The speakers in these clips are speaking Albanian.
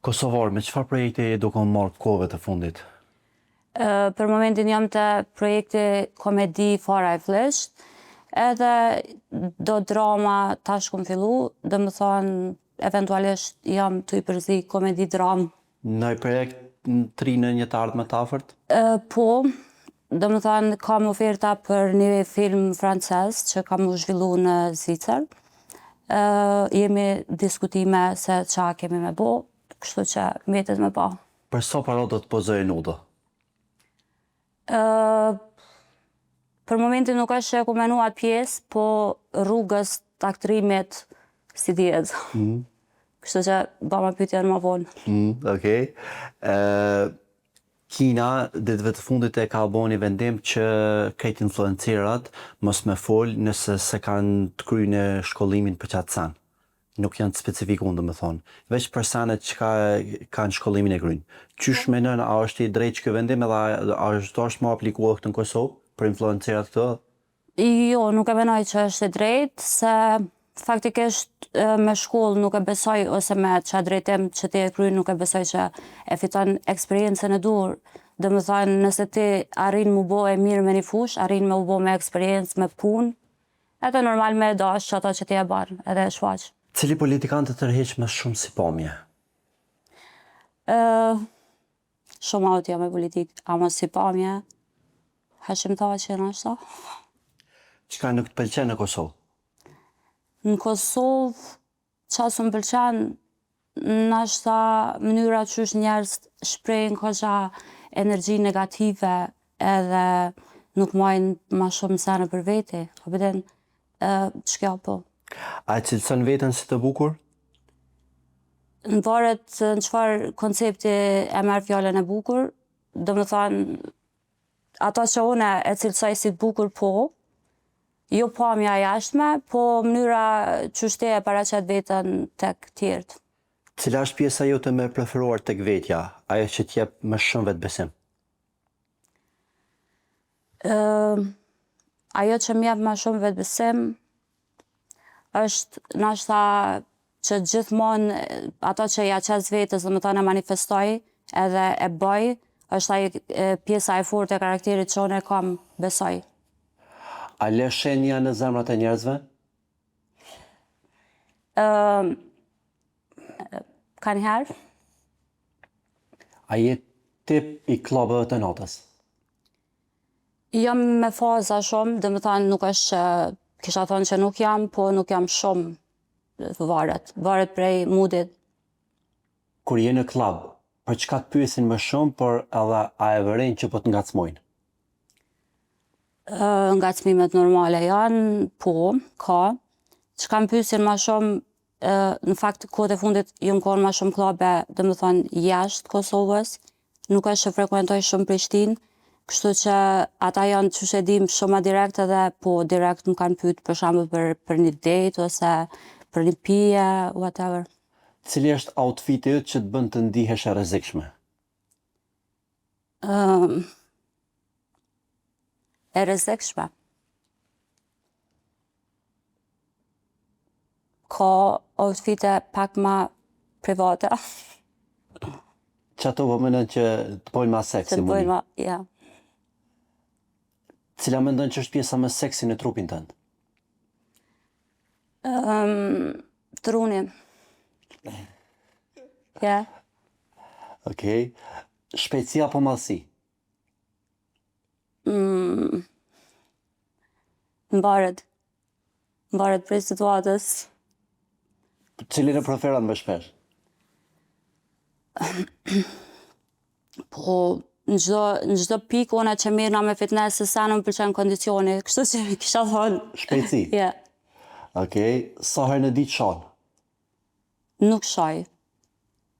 Kosovar, me çfarë projekte do marrë kohëve të fundit? Për momentin jam të projekti komedi Fara e Flisht, edhe do drama tash kom fillu, dhe më thonë eventualisht jam të i përzi komedi dram. Në projekt të ri në një të ardhme të afërt? Po, dhe më thonë kam oferta për një film francez që kam u zhvillu në Zvicër. Jemi diskutime se qa kemi me bo, kështu që mbetet me pa. Për sa para do të pozoj nudo? Për momentin nuk është që e ku menu atë pjesë, po rrugës të aktrimit si djetë. Kështu që bëma pyetja në ma vonë. Okej. Kina, ditëve të fundit e ka bo një vendim që krejt influencerat mos me fol nëse se kanë të kryjnë në shkollimin për qatë sen. Nuk janë të specifikun, dhe me thonë. Veç për senet që kanë shkollimin e kryjnë. Qysh menën, a është i drejt që kë vendim edhe a është më aplikuar këtë në Kosovë për influencerat këtë? Jo, nuk e menoj që është i drejt, se faktikisht me shkollë nuk e besoj, ose me që drejtim që ti e kryjnë nuk e besoj që e fiton eksperiencën e dur. Dhe me thonë, nëse ti arrin mu bo e mirë me një fush, arrin me u bo me eksperiencë, me punë, edhe normal me dash që ato që ti e barë, edhe e shfaq. Cili politikan të tërheq më shumë si pamje? Shumë autja me politikë, ama si pamje, Hashim Thaçi në ashta. Çka nuk të pëlqen në Kosovë? Në Kosovë, qasë më pëlqen, në ashta mënyra që është njerës shprejnë kësha energji negative edhe nuk majnë ma shumë sene për veti. Apëten, ç'kja po. A e cilëson veten si të bukur? Në varet në qëfar koncepti e merë fjallën e bukur, do më thanë, ato që une e cilësoj si të bukur po, jo pamja jashtme, po mënyra që shte e paraqet vetën tek tjertë. Cila është pjesa jote me preferuar tek vetja, ajo që t'jep më shumë vetë besim? Ajo që m'jep më shumë vetë besim, është nashta që gjithmonë ato që ja qes vetës dhe më tonë e manifestoj edhe e bëj, është ai pjesa e fortë e karakterit që unë e kam besoj. A le shenja në zemrat e njerëzve? Ka njëherë? A je tip i klubeve të natës? Jam me faza shumë, dhe më thonë nuk është që kisha thonë që nuk jam, po nuk jam shumë, varet prej mudit. Kur je në klub, për çka të pyesin më shumë, por edhe a e vëren që po të ngacmojnë? Ngacmimet normale janë, po, ka. Çka më pyesin më shumë, në fakt kohët e fundit jam konë më shumë klube, dhe më thonë jashtë Kosovës, nuk është që frekuentoj shumë Prishtinë, kështu që ata janë që shedim shumë ma direkt edhe po direkt më kanë pyet për shembull për një date ose për një pije, whatever. Cili është outfiti yt që të bën të ndihesh e rrezikshme? E rrezikshme. Ka outfite pak ma private. Që ato po mendon që të bojnë ma seksi? Që të bojnë ma, ja. Cila mendon që është pjesa më seksi në trupin tënd? Truni. Ja. Okej. Shpejtësi apo mallësi? Mbaret prej situatës. Cilin e preferon më shpesh? Po, në çdo pikë ona që mirëna me fitness se sa më pëlqen kondicioni, kështu që kisha thonë. Shpejtësi? Ja. Okej. Sa herë në ditë shon? Nuk shoj.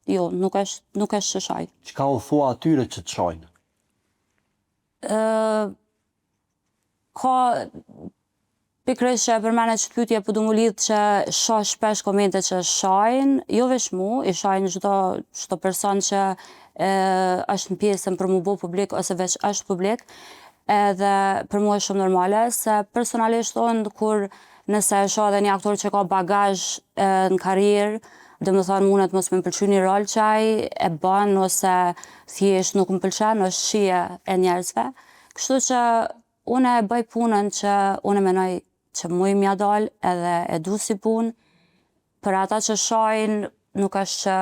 Jo, nuk është që shoj. Çka u thua atyre që të shojnë? Ka pikërisht që e përmene që të pyetje po du mu lidh që shoh shpesh komente që shojnë, jo veç mu, i shojnë çdo person që është në pjesën për mu bo publik ose veç është publik, edhe për mu është shumë normale, se personalisht unë kur nëse e shoh edhe një aktor që ka bagazh në karrierë, Dhe më thonë mundet mos me pëlqy një rol që ai e bën ose thjesht nuk më pëlqen, është shije e njerëzve. Kështu që unë e bëj punën që unë menoj që mu m'ja dal edhe e du si punë. Për ata që shojnë nuk është që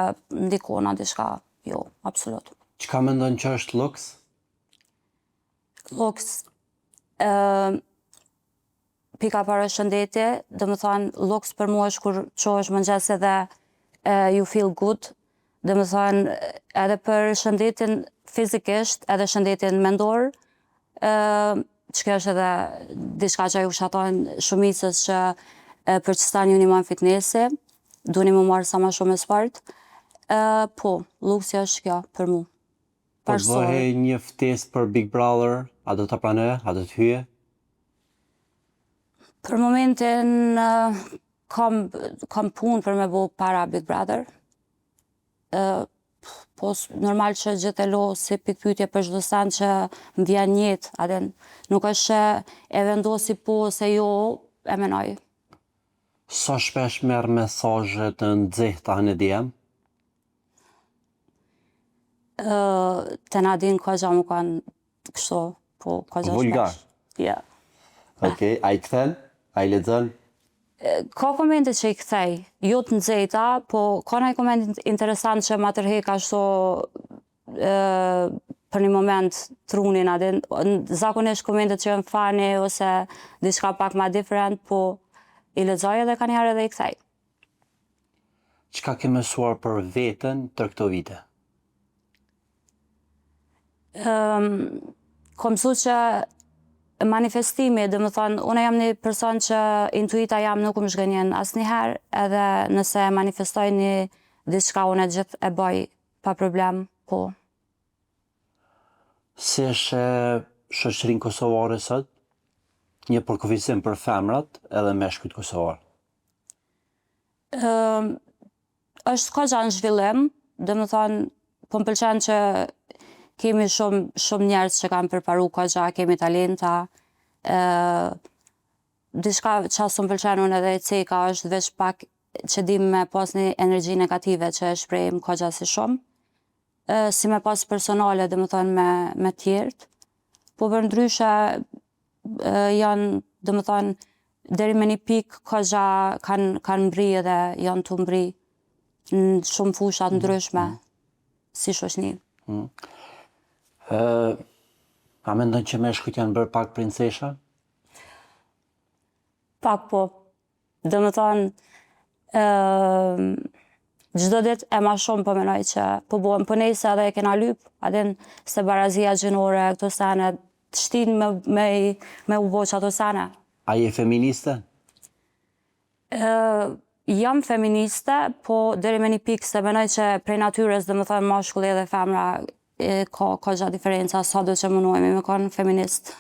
ndikon a diçka, jo, absolut. Çka mendon që është luks? Luks, pika parë është shëndetje, dhe më thonë luks për mua është kur qohesh mëngjes edhe you feel good, dhe më thonë edhe për shëndetin fizikisht edhe shëndetin mendor, që kjo është edhe diçka që ju shatojnë shumicës që përqëstan ju një man fitnesi, duni më marë sa ma shumë e sport. Po, luksi është kjo për mu. Po të bëhej një ftesë për Big Brother, a do të pranoje, a do të hyje? Për momentin kam punë për me bo para Big Brother. Po normal që gjithë e lo si pikpyetje për çdo sen që më vjen jetë, atë nuk është që e vendosi po ose jo, e menoj. Sa shpesh merr mesazhe të nxehta në DM? Te Nadine kogja më kanë kështu, po kogja shpesh. Vulgar? Ja. Okej, a i kthen? A i lexon? Ka komente që i kthej, jo të nxehta, po ka një koment interesant që ma tërhek ashtu për një moment trunin adin. Zakonisht komentet që janë fani ose diçka pak ma different, po i lexoj edhe ka njerë edhe i kthej. Çka ke mësuar për veten tër këto vite? Kom mësu që manifestimi, dhe më thonë, unë jam një person që intuita jam nuk më shgënjen asnjëherë, edhe nëse manifestoj një diçka unë e gjithë e bëj pa problem, po. Si është shoqërinë kosovare sot? Një përkufizim për femrat edhe meshkujt kosovar. Është kogja në zhvillim, dhe më thonë, po më pëlqen që kemi shumë njerëz që kanë përparu kogja, kemi talenta. Diçka që asë më pëlqen unë edhe e ceka është veç pak që dim me pas një energji negative që e shprejmë kogja si shumë. Si me pas personale, dhe më thonë me tjertë. Po për ndryshe janë, dhe më thonë, deri me një pikë kogja kanë mbri edhe janë të mbri në shumë fushat ndryshme, si shoqni. A mendon që meshkujt janë bërë pak princesha? Pak po. Dhe më thonë, çdo ditë e ma shumë po menoj që po bohem për nejse edhe e kena lyp, adin se barazia gjinore, këto sene, të shtin me u bo që ato sene. A je feministe? Jam feministe, po deri me një pikë se menoj që prej natyres, dhe më thonë, mashkulli edhe femra, ka gja diferenca, sa do që munojme me kanë feminist.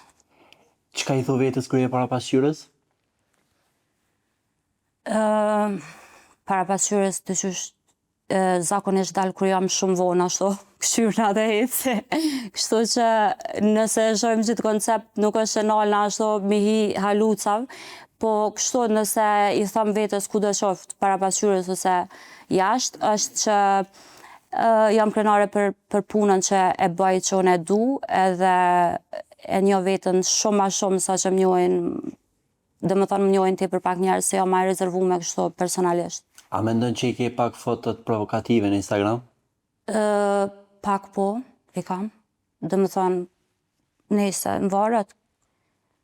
Çka i tho vetës kërje para pasqyrës? Para pasqyrës të qysh zakonisht dalë kur jam shumë vonë ashtu, këshyrna dhe eci. Kështu që nëse shojmë gjithë koncept, nuk është e nalna ashtu mi hi halucav, po kështu nëse i tham vetës ku do qoftë para pasqyrës ose jashtë, është që jam krenare për punën që e bëj që unë e du, edhe e njo vetën shumë ma shumë sa që më njojnë, dhe më thonë më njojnë ti për pak njerës se jam ma e rezervume kështu personalisht. A mendon që i ke pak fotot provokative në Instagram? Pak po, i kam. Dhe më thonë, nejse, në varet,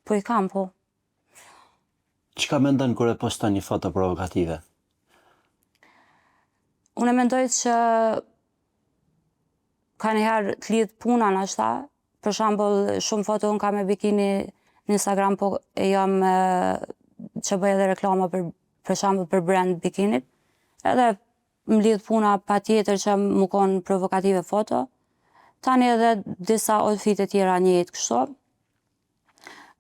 po i kam po. Çka mendon kur e poston një foto provokative? Unë mendoj që ka njëherë të lidh puna në ashta, për shembull shumë foto unë kam me bikini në Instagram, po jam që bëj edhe reklama për shembull për brand bikinit, edhe më lidh puna pa tjetër që më konë provokative foto, tani edhe disa outfite tjera njëjtë kështu.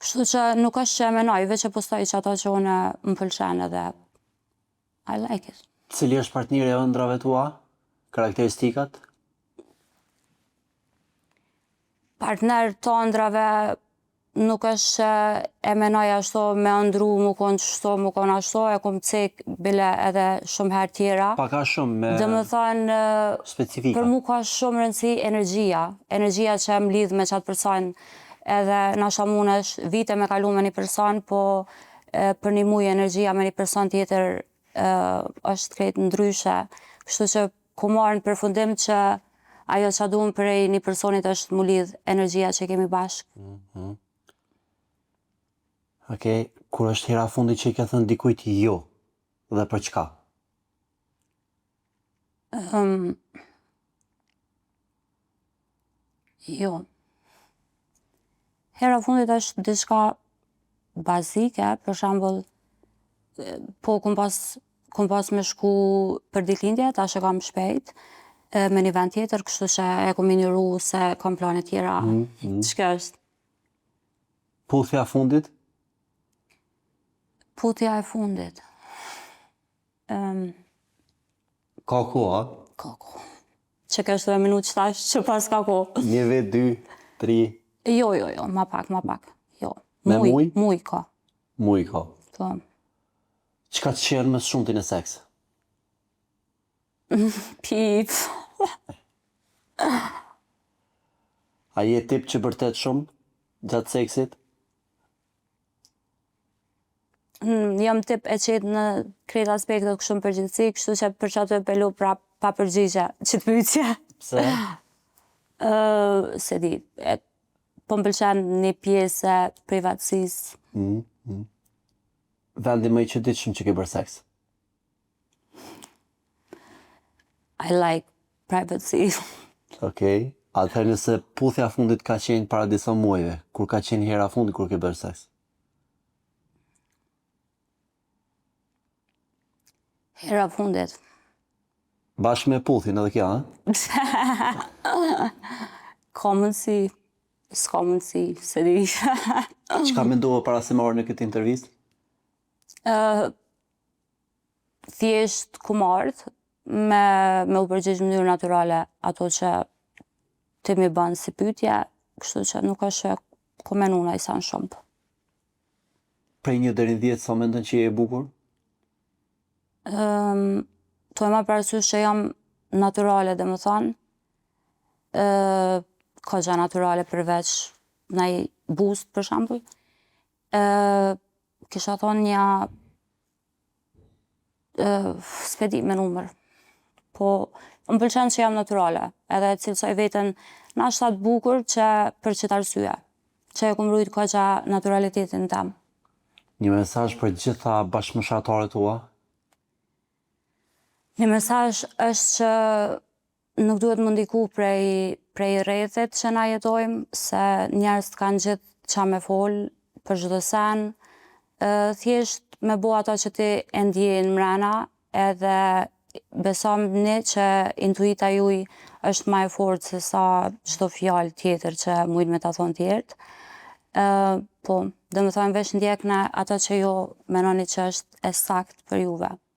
Kështu që nuk është që e menoj, veç e postoj që ato që unë më pëlqen edhe I like it. Cili është partneri e ëndrave tua? Karakteristikat? Partner të ëndrave nuk është që e menoj ashtu me ndru, mu konë qështu, mu konë ashtu, e kom cek bile edhe shumë herë tjera. Pak a shumë me Dhe më thonë, specifika. për mu ka shumë rëndësi energjia. Energjia që më lidh me qatë person, edhe nasha mund është vite me kalu me një person, po për një muj energjia me një person tjetër është krejt ndryshe. Kështu që ku marrë në përfundim që ajo që duhem prej një personit është mu lidh energjia që kemi bashkë. Okej, kur është hera fundi që i ke thënë dikujt jo, dhe për çka? Jo. Hera fundit është diçka bazike, për shembull, po kom pas me shku për ditëlindje, tash e kam shpejt, me një vend tjetër, kështu që e kom injoru se kam plane tjera. Ç'ka është? Puthja fundit? Putja e fundit. Ka ko, a? Ka ko. Që kështë 2 minutë që tash që pas ka ko. 1 vit, 2, 3. Jo, ma pak. Jo. Me muj? Muj ka. Muj ka. Po. Çka të qenë më shumë ti në seks? Pip. A je tip që bërtet shumë gjatë seksit? Jam tip e qetë në krejt aspektet kështu në përgjithësi, kështu që për qatë e pelu pra pa përgjigje që të pyetje. Pse? Se di, po më pëlqen një pjesë e privatësisë. Vendi më i çuditshëm që ke bërë seks? I like privacy. Okej. Atëherë nëse puthja fundit ka qenë para disa muajve, kur ka qenë hera fundit kur ke bërë seks? Hera fundit. Bashkë me puthin edhe kjo, ha? Ka mundësi, s'ka mundësi, se di. Çka mendova para se marrë në këtë intervistë? Thjesht ku marrë me u përgjigj në mënyrë natyrale ato që ti mi bën si pyetje, kështu që nuk është që ku menu në isan shumë. Prej 1 deri në 10 sa mendon që je e bukur? To e ma parasysh që jam natyrale, dhe më thonë, ka gjë natyrale përveç ndaj bust, për shembull. Kisha thonë një s'pedi me numër. Po, më pëlqen që jam natyrale, edhe cilësoj veten nashta të bukur që për qëtë arsye, që e kom rujt ka gja naturalitetin tem. Një mesazh për gjitha bashkëmoshatarët tua? Një mesazh është që nuk duhet më ndiku prej rrethit që na jetojmë, se njerëzit kanë gjithë qa me fol për çdo sen, thjesht me bo ato që ti e ndjen mrena, edhe besom një që intuita juj është ma e fortë se sa çdo fjalë tjetër që mujnë me ta thonë tjerët. Po, dhe më thonë veç ndjekne ato që jo menoni që është e sakt për juve.